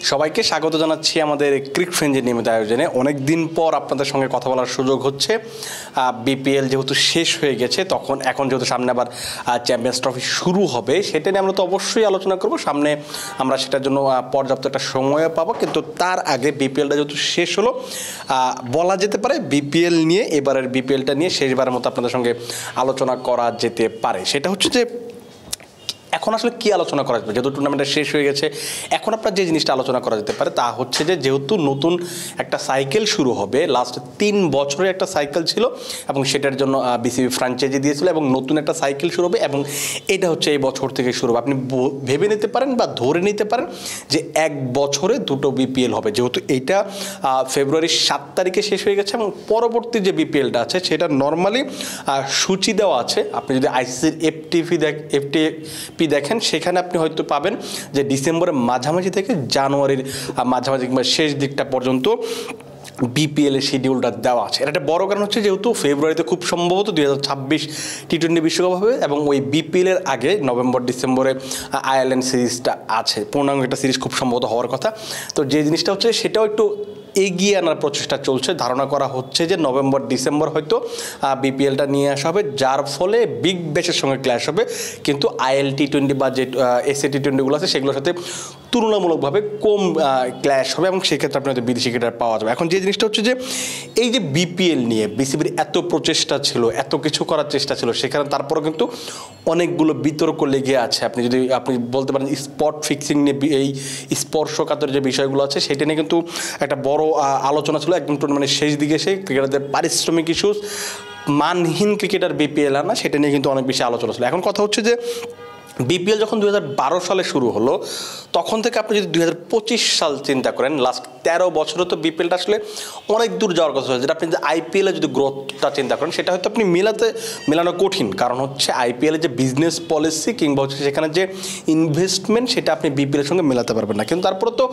সবাইকে স্বাগত জানাচ্ছি আমাদের ক্রিক ফ্রেঞ্জের নিয়মিত আয়োজনে। অনেক দিন পর আপনাদের সঙ্গে কথা বলার সুযোগ হচ্ছে। বিপিএল যেহেতু শেষ হয়ে গেছে, এখন যেহেতু সামনে আবার চ্যাম্পিয়ন্স ট্রফি শুরু হবে, সেটা নিয়ে আমরা তো অবশ্যই আলোচনা করব। সামনে আমরা সেটার জন্য পর্যাপ্ত একটা সময় পাবো, কিন্তু তার আগে বিপিএলটা যেহেতু শেষ হলো, বলা যেতে পারে বিপিএল নিয়ে, এবারের বিপিএলটা নিয়ে শেষবারের মতো আপনাদের সঙ্গে আলোচনা করা যেতে পারে। সেটা হচ্ছে যে এখন আসলে কী আলোচনা করা যাবে, যেহেতু টুর্নামেন্টটা শেষ হয়ে গেছে। এখন আপনার যে জিনিসটা আলোচনা করা যেতে পারে তা হচ্ছে যে, যেহেতু নতুন একটা সাইকেল শুরু হবে, লাস্ট 3 বছরের একটা সাইকেল ছিল এবং সেটার জন্য বিসিবি ফ্র্যাঞ্চাইজি দিয়েছিল, এবং নতুন একটা সাইকেল শুরু হবে এবং এটা হচ্ছে এই বছর থেকে শুরু হবে। আপনি ভেবে নিতে পারেন বা ধরে নিতে পারেন যে 1 বছরে 2টো বিপিএল হবে, যেহেতু এইটা ফেব্রুয়ারির 7 তারিখে শেষ হয়ে গেছে এবং পরবর্তী যে বিপিএলটা আছে সেটা নর্মালি সূচি দেওয়া আছে। আপনি যদি আইসিসির এফটিপি দেখেন, সেখানে আপনি হয়তো পাবেন যে ডিসেম্বরের মাঝামাঝি থেকে জানুয়ারির মাঝামাঝি কিংবা শেষ দিকটা পর্যন্ত বিপিএল এর শিডিউলটা দেওয়া আছে। এটা একটা বড় কারণ হচ্ছে, যেহেতু ফেব্রুয়ারিতে খুব সম্ভবত 2026 টি-20 বিশ্বকাপ হবে এবং ওই বিপিএল এর আগে নভেম্বর ডিসেম্বরে আয়ারল্যান্ড সিরিজটা আছে, পূর্ণাঙ্গ একটা সিরিজ খুব সম্ভবত হওয়ার কথা। তো যে জিনিসটা হচ্ছে সেটাও একটু এগিয়ে আনার প্রচেষ্টা চলছে। ধারণা করা হচ্ছে যে নভেম্বর ডিসেম্বর হয়তো বিপিএলটা নিয়ে আসা হবে, যার ফলে বিগ ব্যাশের সঙ্গে ক্ল্যাশ হবে, কিন্তু আইএল টি-20 বা যে এসএ টি-20গুলো আছে সেগুলোর সাথে তুলনামূলকভাবে কম ক্ল্যাশ হবে এবং সেক্ষেত্রে আপনি হয়তো বিদেশি ক্রিকেটার পাওয়া যাবে। এখন যে জিনিসটা হচ্ছে যে, এই যে বিপিএল নিয়ে বিসিবির এত প্রচেষ্টা ছিল, এত কিছু করার চেষ্টা ছিল, সেখানে তারপরেও কিন্তু অনেকগুলো বিতর্ক লেগে আছে। আপনি বলতে পারেন স্পট ফিক্সিং নিয়ে, এই স্পর্শকাতর যে বিষয়গুলো আছে সেটা নিয়ে কিন্তু একটা বড় আলোচনা ছিল একদম টুর্নামেন্টের শেষ দিকে এসে। ক্রিকেটারদের পারিশ্রমিক ইস্যুস, মানহীন ক্রিকেটার বিপিএল আনা, সেটা নিয়ে কিন্তু অনেক বেশি আলোচনা ছিল। এখন কথা হচ্ছে যে, বিপিএল যখন 2012 সালে শুরু হলো, তখন থেকে আপনি যদি 2025 সাল চিন্তা করেন, লাস্ট 13 বছরে তো বিপিএলটা আসলে অনেক দূর যাওয়ার কথা হয়েছে। যেটা আপনি যে আইপিএলে যদি গ্রোথটা চিন্তা করেন, সেটা হয়তো আপনি মেলানো কঠিন, কারণ হচ্ছে আইপিএলে যে বিজনেস পলিসি কিংবা হচ্ছে সেখানে যে ইনভেস্টমেন্ট, সেটা আপনি বিপিএলের সঙ্গে মেলাতে পারবেন না। কিন্তু তারপরে তো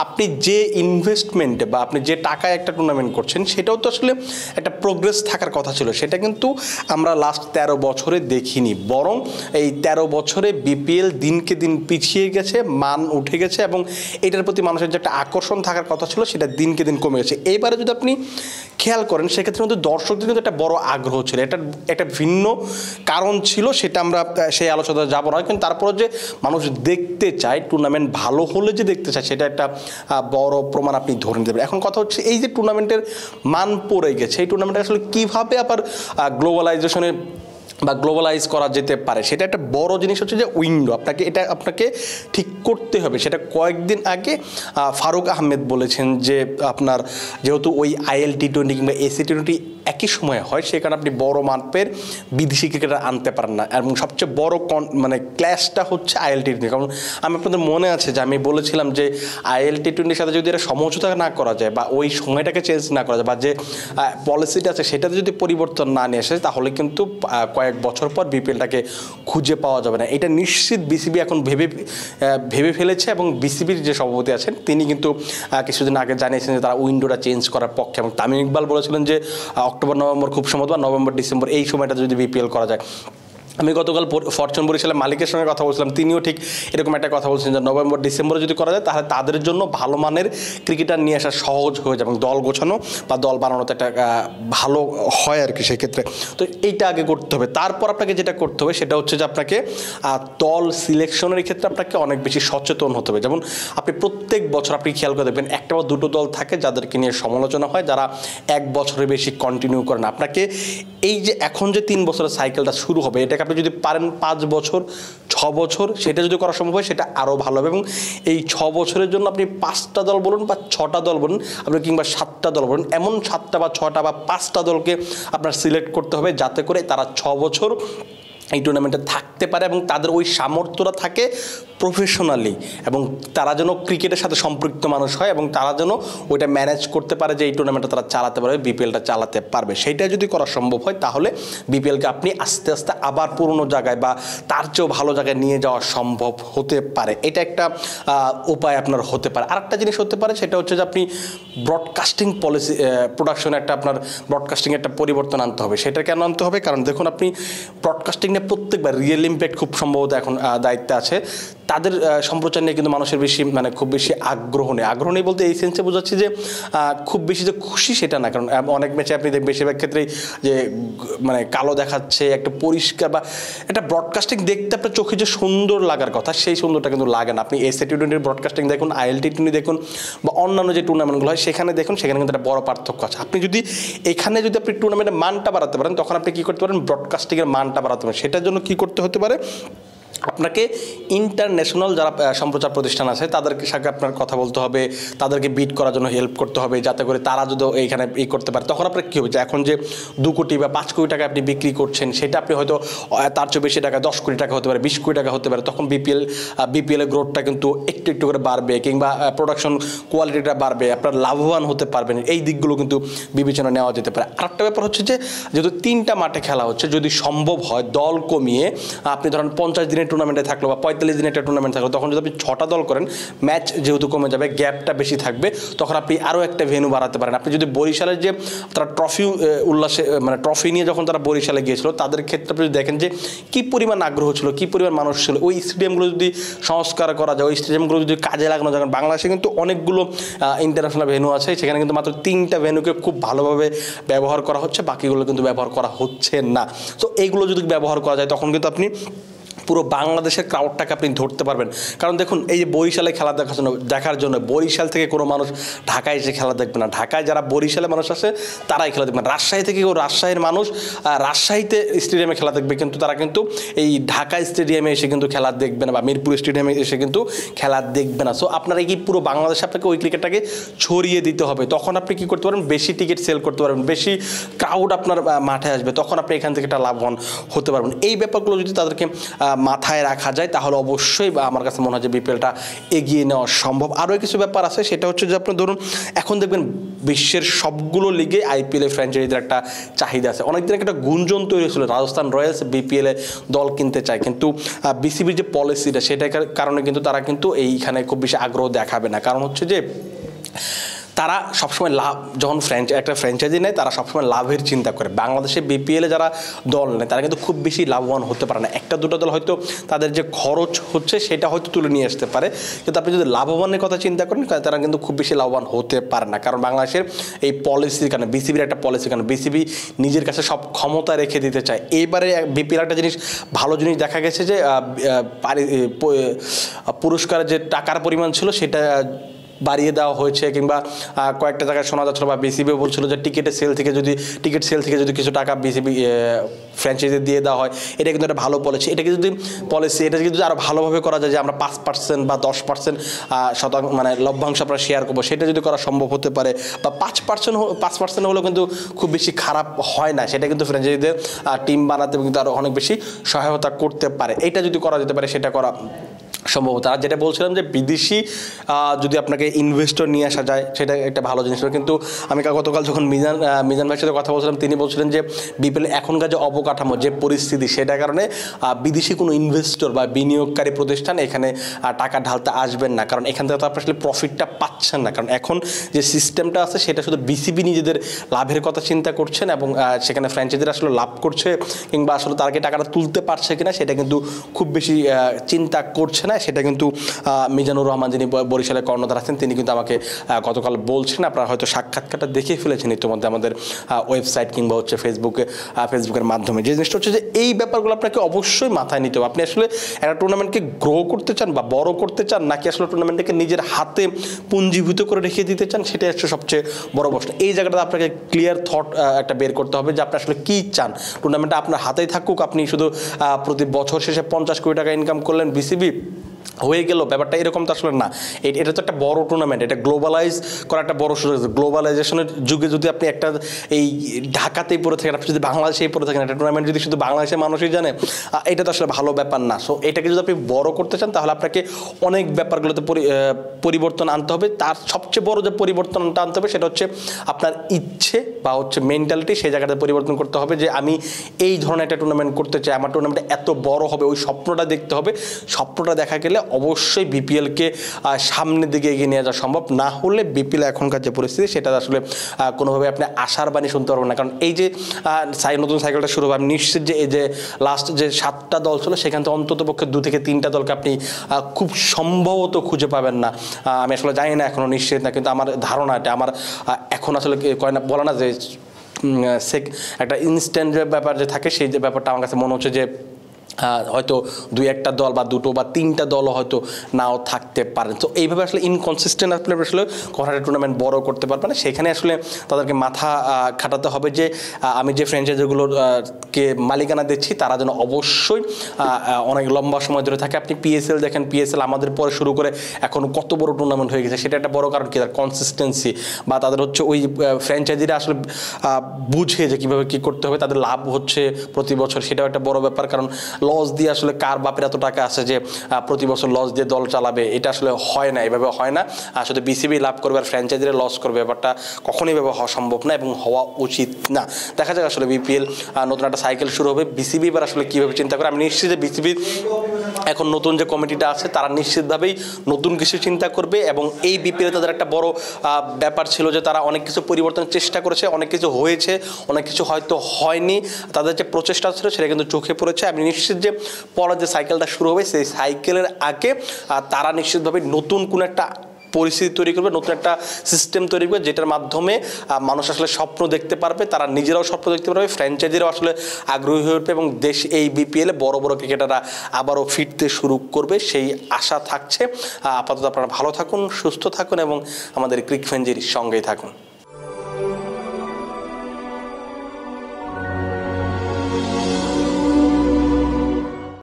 আপনি যে ইনভেস্টমেন্টে বা আপনি যে টাকায় একটা টুর্নামেন্ট করছেন, সেটাও তো আসলে একটা প্রোগ্রেস থাকার কথা ছিল। সেটা কিন্তু আমরা লাস্ট 13 বছরে দেখিনি, বরং এই 13 বছরে বিপিএল দিনকে দিন পিছিয়ে গেছে, মান উঠে গেছে এবং এটার প্রতি মানুষের যে একটা আকর্ষণ থাকার কথা ছিল, সেটা দিনকে দিন কমে গেছে। এইবারে যদি আপনি খেয়াল করেন, সেক্ষেত্রে কিন্তু দর্শকদের কিন্তু একটা বড় আগ্রহ ছিল, এটা একটা ভিন্ন কারণ ছিল, সেটা আমরা সেই আলোচনা যাব না। কিন্তু তারপরে যে মানুষ দেখতে চায়, টুর্নামেন্ট ভালো হলে যে দেখতে চায়, সেটা একটা বড় প্রমাণ আপনি ধরে নিতে পারেন। এখন কথা হচ্ছে, এই যে টুর্নামেন্টের মান পড়ে গেছে, এই টুর্নামেন্টে আসলে কীভাবে আবার গ্লোবালাইজেশনে বা গ্লোবালাইজ করা যেতে পারে, সেটা একটা বড় জিনিস হচ্ছে যে উইন্ডো। আপনাকে ঠিক করতে হবে। সেটা কয়েকদিন আগে ফারুক আহমেদ বলেছেন যে, আপনার যেহেতু ওই আইএল টি-20 কিংবা এসি টি-20 একই সময়ে হয়, সেখানে আপনি বড় মাপের বিদেশি ক্রিকেটার আনতে পারেন না। এবং সবচেয়ে বড় ক্ল্যাশটা হচ্ছে আইএল টি-20। কারণ আপনাদের মনে আছে যে আমি বলেছিলাম যে, আইএল টি-20-র সাথে যদি এটা সমঝোতা না করা যায় বা ওই সময়টাকে চেঞ্জ না করা যায়, বা যে পলিসিটা আছে সেটাতে যদি পরিবর্তন না নিয়ে আসে, তাহলে কিন্তু কয়েক বছর পর বিপিএলটাকে খুঁজে পাওয়া যাবে না। এটা নিশ্চিত বিসিবি এখন ভেবে ফেলেছে এবং বিসিবির যে সভাপতি আছেন তিনি কিন্তু কিছুদিন আগে জানিয়েছেন যে তারা উইন্ডোটা চেঞ্জ করার পক্ষে। এবং তামিম ইকবাল বলেছিলেন যে অক্টোবর নভেম্বর খুব সম্ভবত, বা নভেম্বর ডিসেম্বর এই সময়টা যদি বিপিএল করা যায়। আমি গতকাল ফরচুন বরিশালের মালিকের সঙ্গে কথা বলছিলাম, তিনিও ঠিক এরকম একটা কথা বলছেন যে নভেম্বর ডিসেম্বরে যদি করা যায়, তাহলে তাদের জন্য ভালো মানের ক্রিকেটার নিয়ে আসা সহজ হয়ে যাবে এবং দল গোছানো বা দল বানানোতে একটা ভালো হয় আর কি সেক্ষেত্রে। তো এইটা আগে করতে হবে। তারপর আপনাকে যেটা করতে হবে সেটা হচ্ছে যে, আপনাকে দল সিলেকশনের ক্ষেত্রে আপনাকে অনেক বেশি সচেতন হতে হবে। যেমন আপনি প্রত্যেক বছর আপনি খেয়াল করে দেখবেন, একটা বা দুটো দল থাকে যাদেরকে নিয়ে সমালোচনা হয়, যারা 1 বছরের বেশি কন্টিনিউ করেন। আপনাকে এই যে এখন যে 3 বছরের সাইকেলটা শুরু হবে, এটাকে আপনি যদি পারেন 5 বছর 6 বছর, সেটা যদি করা সম্ভব হয়, সেটা আরও ভালো হবে। এবং এই 6 বছরের জন্য আপনি 5টা দল বলুন বা 6টা দল বলুন, আপনি কিংবা 7টা দল বলুন, এমন 7টা বা 6টা বা 5টা দলকে আপনার সিলেক্ট করতে হবে, যাতে করে তারা 6 বছর এই টুর্নামেন্টে থাকতে পারে এবং তাদের ওই সামর্থ্যটা থাকে প্রফেশনালি, এবং তারা যেন ক্রিকেটের সাথে সম্পৃক্ত মানুষ হয় এবং তারা যেন ওইটা ম্যানেজ করতে পারে যে এই টুর্নামেন্টটা তারা চালাতে পারবে, বিপিএলটা চালাতে পারবে। সেইটা যদি করা সম্ভব হয়, তাহলে বিপিএলকে আপনি আস্তে আস্তে আবার পুরনো জায়গায় বা তার চেয়েও ভালো জায়গায় নিয়ে যাওয়া সম্ভব হতে পারে। এটা একটা উপায় আপনার হতে পারে। আরেকটা জিনিস হতে পারে, সেটা হচ্ছে যে আপনি ব্রডকাস্টিং পলিসি প্রোডাকশনে আপনার ব্রডকাস্টিং একটা পরিবর্তন আনতে হবে। সেটা কেন আনতে হবে? কারণ দেখুন, আপনি ব্রডকাস্টিং নিয়ে প্রত্যেকবার রিয়েল ইম্প্যাক্ট খুব সম্ভবত এখন দায়িত্বে আছে, তাদের সম্প্রচার নিয়ে কিন্তু মানুষের বেশি মানে খুব বেশি আগ্রহ নেই বলতে এই সেন্সে বোঝাচ্ছি যে খুব বেশি যে খুশি সেটা না, কারণ অনেক ম্যাচে আপনি বেশিরভাগ ক্ষেত্রেই যে মানে কালো দেখাচ্ছে, একটা পরিষ্কার বা একটা ব্রডকাস্টিং দেখতে আপনার চোখে যে সুন্দর লাগার কথা সেই সুন্দরটা কিন্তু লাগে না। আপনি এসএ টি20 ব্রডকাস্টিং দেখুন, ILT20 দেখুন বা অন্যান্য যে টুর্নামেন্টগুলো হয় সেখানে দেখুন, সেখানে কিন্তু একটা বড় পার্থক্য আছে। আপনি যদি এখানে যদি আপনি টুর্নামেন্টের মানটা বাড়াতে পারেন তখন আপনি কী করতে পারেন, ব্রডকাস্টিংয়ের মানটা বাড়াতে পারেন। সেটার জন্য কী করতে হতে পারে, আপনাকে ইন্টারন্যাশনাল যারা সম্প্রচার প্রতিষ্ঠান আছে তাদেরকে সাথে আপনার কথা বলতে হবে, তাদেরকে বিট করার জন্য হেল্প করতে হবে, যাতে করে তারা যদি এইখানে করতে পারে। তখন আপনার কী হবে যে এখন যে 2 কোটি বা 5 কোটি টাকা আপনি বিক্রি করছেন সেটা আপনি হয়তো তার চেয়ে বেশি টাকা 10 কোটি টাকা হতে পারে, 20 কোটি টাকা হতে পারে। তখন বিপিএলের গ্রোথটা কিন্তু একটু একটু করে বাড়বে, কিংবা প্রোডাকশন কোয়ালিটিটা বাড়বে, আপনার লাভবান হতে পারবেন। এই দিকগুলো কিন্তু বিবেচনা নেওয়া যেতে পারে। আরেকটা ব্যাপার হচ্ছে যে যেহেতু 3টা মাঠে খেলা হচ্ছে, যদি সম্ভব হয় দল কমিয়ে আপনি ধরেন 50 দিনের টুর্নামেন্টে থাকলো বা 45 দিনের একটা টুর্নামেন্ট থাকলো, তখন যদি আপনি 6টা দল করেন, ম্যাচ যেহেতু কমে যাবে, গ্যাপটা বেশি থাকবে, তখন আপনি আরও একটা ভেন্যু বাড়াতে পারেন। আপনি যদি বরিশালের যে তারা ট্রফি উল্লাসে মানে ট্রফি নিয়ে যখন তারা বরিশালে গিয়েছিল, তাদের ক্ষেত্রে আপনি যদি দেখেন যে কী পরিমাণ আগ্রহ ছিল, কী পরিমাণ মানুষ ছিল, ওই স্টেডিয়ামগুলো যদি সংস্কার করা যায়, ওই স্টেডিয়ামগুলো যদি কাজে লাগানো যায়। বাংলাদেশে কিন্তু অনেকগুলো ইন্টারন্যাশনাল ভেন্যু আছে, সেখানে কিন্তু মাত্র 3টা ভেন্যুকে খুব ভালোভাবে ব্যবহার করা হচ্ছে, বাকিগুলো কিন্তু ব্যবহার করা হচ্ছে না। তো এইগুলো যদি ব্যবহার করা যায় তখন কিন্তু আপনি পুরো বাংলাদেশের ক্রাউডটাকে আপনি ধরতে পারবেন। কারণ দেখুন, এই যে বরিশালে খেলা দেখার জন্য বরিশাল থেকে কোনো মানুষ ঢাকায় এসে খেলা দেখবে না, ঢাকায় যারা বরিশালে মানুষ আছে তারাই খেলা দেখবে না। রাজশাহী থেকে কেউ রাজশাহীর মানুষ রাজশাহীতে স্টেডিয়ামে খেলা দেখবে, কিন্তু তারা কিন্তু এই ঢাকা স্টেডিয়ামে এসে কিন্তু খেলা দেখবে না বা মিরপুর স্টেডিয়ামে এসে কিন্তু খেলা দেখবে না। সো আপনারা কি পুরো বাংলাদেশে আপনাকে ওই ক্রিকেটটাকে ছড়িয়ে দিতে হবে। তখন আপনি কি করতে পারবেন, বেশি টিকিট সেল করতে পারবেন, বেশি ক্রাউড আপনার মাঠে আসবে, তখন আপনি এখান থেকে একটা লাভবান হতে পারবেন। এই ব্যাপারগুলো যদি তাদেরকে মাথায় রাখা যায় তাহলে অবশ্যই আমার কাছে মনে হয় যে বিপিএলটা এগিয়ে নেওয়া সম্ভব। আরও কিছু ব্যাপার আছে, সেটা হচ্ছে যে আপনি ধরুন এখন দেখবেন বিশ্বের সবগুলো লিগে আইপিএলে ফ্র্যাঞ্চাইজিদের একটা চাহিদা আছে। অনেকদিন একটা গুঞ্জন তৈরি হয়েছিল রাজস্থান রয়্যালস বিপিএলে দল কিনতে চায়, কিন্তু বিসিবির যে পলিসিটা সেটার কারণে কিন্তু তারা কিন্তু এইখানে খুব বেশি আগ্রহ দেখাবে না। কারণ হচ্ছে যে তারা সবসময় লাভ, যখন একটা ফ্র্যাঞ্চাইজি নেয় তারা সবসময় লাভের চিন্তা করে। বাংলাদেশে বিপিএলে যারা দল নেয় তারা কিন্তু খুব বেশি লাভবান হতে পারে না। একটা দুটো দল হয়তো তাদের যে খরচ হচ্ছে সেটা হয়তো তুলে নিয়ে আসতে পারে, কিন্তু আপনি যদি লাভবানের কথা চিন্তা করেন তারা কিন্তু খুব বেশি লাভবান হতে পারে না। কারণ বাংলাদেশের এই পলিসির কারণে, বিসিবির একটা পলিসির কারণে, বিসিবি নিজের কাছে সব ক্ষমতা রেখে দিতে চায়। এইবারে বিপিএল একটা ভালো জিনিস দেখা গেছে যে পুরস্কারের যে টাকার পরিমাণ ছিল সেটা বাড়িয়ে দেওয়া হয়েছে, কিংবা কয়েকটা জায়গায় শোনা যাচ্ছিল বা বিসিবিও বলছিল যে টিকিট সেল থেকে যদি কিছু টাকা বিসিবি ফ্র্যাঞ্চাইজি দিয়ে দেওয়া হয়, এটা কিন্তু একটা ভালো পলিসি। এটাকে যদি আরও ভালোভাবে করা যায় যে আমরা 5% বা 10% শতাংশ মানে লভ্যাংশ আমরা শেয়ার করবো, সেটা যদি করা সম্ভব হতে পারে, বা 5% হলেও কিন্তু খুব বেশি খারাপ হয় না, সেটা কিন্তু ফ্র্যাঞ্চাইজিদের টিম বানাতে কিন্তু আরও অনেক বেশি সহায়তা করতে পারে। এটা যদি করা যেতে পারে সেটা করা সম্ভবত। আর যেটা বলছিলাম যে বিদেশি যদি আপনাকে ইনভেস্টর নিয়ে আসা যায় সেটা একটা ভালো জিনিস। কিন্তু আমি গতকাল যখন মিজান ভাইয়ের সাথে কথা বলছিলাম, তিনি বলছিলেন যে বিপিএল এখনকার যে অবকাঠামো, যে পরিস্থিতি, সেটার কারণে বিদেশি কোনো ইনভেস্টর বা বিনিয়োগকারী প্রতিষ্ঠান এখানে টাকা ঢালতে আসবেন না, কারণ এখান থেকে তো আপনি আসলে প্রফিটটা পাচ্ছেন না। কারণ এখন যে সিস্টেমটা আছে সেটা শুধু বিসিবি নিজেদের লাভের কথা চিন্তা করছেন, এবং সেখানে ফ্র্যাঞ্চাইজিরা আসলে লাভ করছে কিংবা আসলে তারা কি টাকাটা তুলতে পারছে কিনা সেটা কিন্তু খুব বেশি চিন্তা করছে না। সেটা কিন্তু মিজানুর রহমান, যিনি বরিশালের কর্ণধার আছেন, তিনি কিন্তু আমাকে গতকাল বলছেন। আপনারা হয়তো সাক্ষাৎকারটা দেখে ফেলেছেন ইতিমধ্যে আমাদের ওয়েবসাইট কিংবা হচ্ছে ফেসবুকের মাধ্যমে। যে জিনিসটা হচ্ছে যে এই ব্যাপারগুলো আপনাকে অবশ্যই মাথায় নিতে হবে। আপনি আসলে একটা টুর্নামেন্টকে গ্রো করতে চান বা বড় করতে চান, নাকি আসলে টুর্নামেন্টটাকে নিজের হাতে পুঞ্জীভূত করে রেখে দিতে চান, সেটাই হচ্ছে সবচেয়ে বড় প্রশ্ন। এই জায়গাটা আপনাকে ক্লিয়ার থট একটা বের করতে হবে যে আপনি আসলে কী চান। টুর্নামেন্টটা আপনার হাতেই থাকুক, আপনি শুধু প্রতি বছর শেষে 50 কোটি টাকা ইনকাম করলেন, বিসিবি হয়ে গেল, ব্যাপারটা এরকম তো আসলে না। এটা তো একটা বড় টুর্নামেন্ট, এটা গ্লোবালাইজ করা একটা বড় সুযোগ। গ্লোবালাইজেশনের যুগে যদি আপনি একটা এই ঢাকাতেই পড়ে থাকেন, আপনি যদি বাংলাদেশেই পড়ে থাকেন, একটা টুর্নামেন্ট যদি শুধু বাংলাদেশের মানুষই জানে, এটা তো আসলে ভালো ব্যাপার না। সো এটাকে যদি আপনি বড় করতে চান তাহলে আপনাকে অনেক ব্যাপারগুলোতে পরিবর্তন আনতে হবে। তার সবচেয়ে বড় যে পরিবর্তনটা আনতে হবে সেটা হচ্ছে আপনার ইচ্ছে বা হচ্ছে মেন্টালিটি। সেই জায়গাতে পরিবর্তন করতে হবে যে আমি এই ধরনের একটা টুর্নামেন্ট করতে চাই, আমার টুর্নামেন্টটা এত বড় হবে, ওই স্বপ্নটা দেখতে হবে। স্বপ্নটা দেখা গেলে গেলে অবশ্যই বিপিএলকে সামনের দিকে এগিয়ে নিয়ে যাওয়া সম্ভব, না হলে বিপিএল এখনকার যে পরিস্থিতি সেটা আসলে কোনোভাবে আপনি আশার বাণী শুনতে পারবেন না। কারণ এই যে নতুন সাইকেলটা শুরু হবে, আমি নিশ্চিত যে এই যে লাস্ট যে 7টা দল ছিল সেখান থেকে অন্তত পক্ষে 2 থেকে 3টা দলকে আপনি খুব সম্ভবত খুঁজে পাবেন না। আমি আসলে জানি না, এখনও নিশ্চিত না, কিন্তু আমার ধারণা এটা আমার এখন আসলে কয় না বলে না যে একটা ইনস্ট্যান্ট যে ব্যাপার যে থাকে, সেই যে ব্যাপারটা আমার কাছে মনে হচ্ছে যে হয়তো 2-1টা দল বা 2টো বা 3টা দলও হয়তো নাও থাকতে পারেন। তো এইভাবে আসলে ইনকনসিস্টেন্ট আসলে কখনো টুর্নামেন্ট বড় করতে পারবে না। সেখানে আসলে তাদেরকে মাথা খাটাতে হবে যে আমি যে ফ্র্যাঞ্চাইজিগুলোর কে মালিকানা দিচ্ছি তারা যেন অবশ্যই অনেক লম্বা সময় ধরে থাকে। আপনি পিএসএল দেখেন, পিএসএল আমাদের পরে শুরু করে এখন কত বড় টুর্নামেন্ট হয়ে গেছে, সেটা একটা বড় কারণ কি তার কনসিস্টেন্সি, বা তাদের হচ্ছে ওই ফ্র্যাঞ্চাইজিরা আসলে বুঝে যে কীভাবে কী করতে হবে, তাদের লাভ হচ্ছে প্রতি বছর, সেটাও একটা বড় ব্যাপার। কারণ লস দিয়ে আসলে কার বাপের এত টাকা আছে যে প্রতি বছর লস দিয়ে দল চালাবে, এটা আসলে হয় না, এভাবে হয় না। আসলে বিসিবি লাভ করবে আর ফ্র্যাঞ্চাইজিরা লস করবে, ব্যাপারটা কখনোই এভাবে হওয়া সম্ভব না এবং হওয়া উচিত না। দেখা যাক আসলে বিপিএল নতুন একটা সাইকেল শুরু হবে, বিসিবি এবার আসলে কীভাবে চিন্তা করে। আমি নিশ্চিত যে বিসিবির এখন নতুন যে কমিটিটা আছে তারা নিশ্চিতভাবেই নতুন কিছু চিন্তা করবে, এবং এই বিপিএলে তাদের একটা বড় ব্যাপার ছিল যে তারা অনেক কিছু পরিবর্তনের চেষ্টা করেছে, অনেক কিছু হয়েছে, অনেক কিছু হয়তো হয়নি, তাদের যে প্রচেষ্টা ছিল সেটা কিন্তু চোখে পড়েছে। আমি নিশ্চিত যে পরের যে সাইকেলটা শুরু হবে সেই সাইকেলের আগে তারা নিশ্চিতভাবে নতুন কোনো একটা পরিস্থিতি তৈরি করবে, নতুন একটা সিস্টেম তৈরি করবে, যেটার মাধ্যমে মানুষ আসলে স্বপ্ন দেখতে পারবে, তারা নিজেরাও স্বপ্ন দেখতে পারবে, ফ্র্যাঞ্চাইজিরাও আসলে আগ্রহী হয়ে উঠবে এবং দেশ এই বিপিএলে বড় বড় ক্রিকেটাররা আবারও ফিরতে শুরু করবে, সেই আশা থাকছে। আপাতত আপনারা ভালো থাকুন, সুস্থ থাকুন এবং আমাদের ক্রিক ফ্রেঞ্জির সঙ্গেই থাকুন।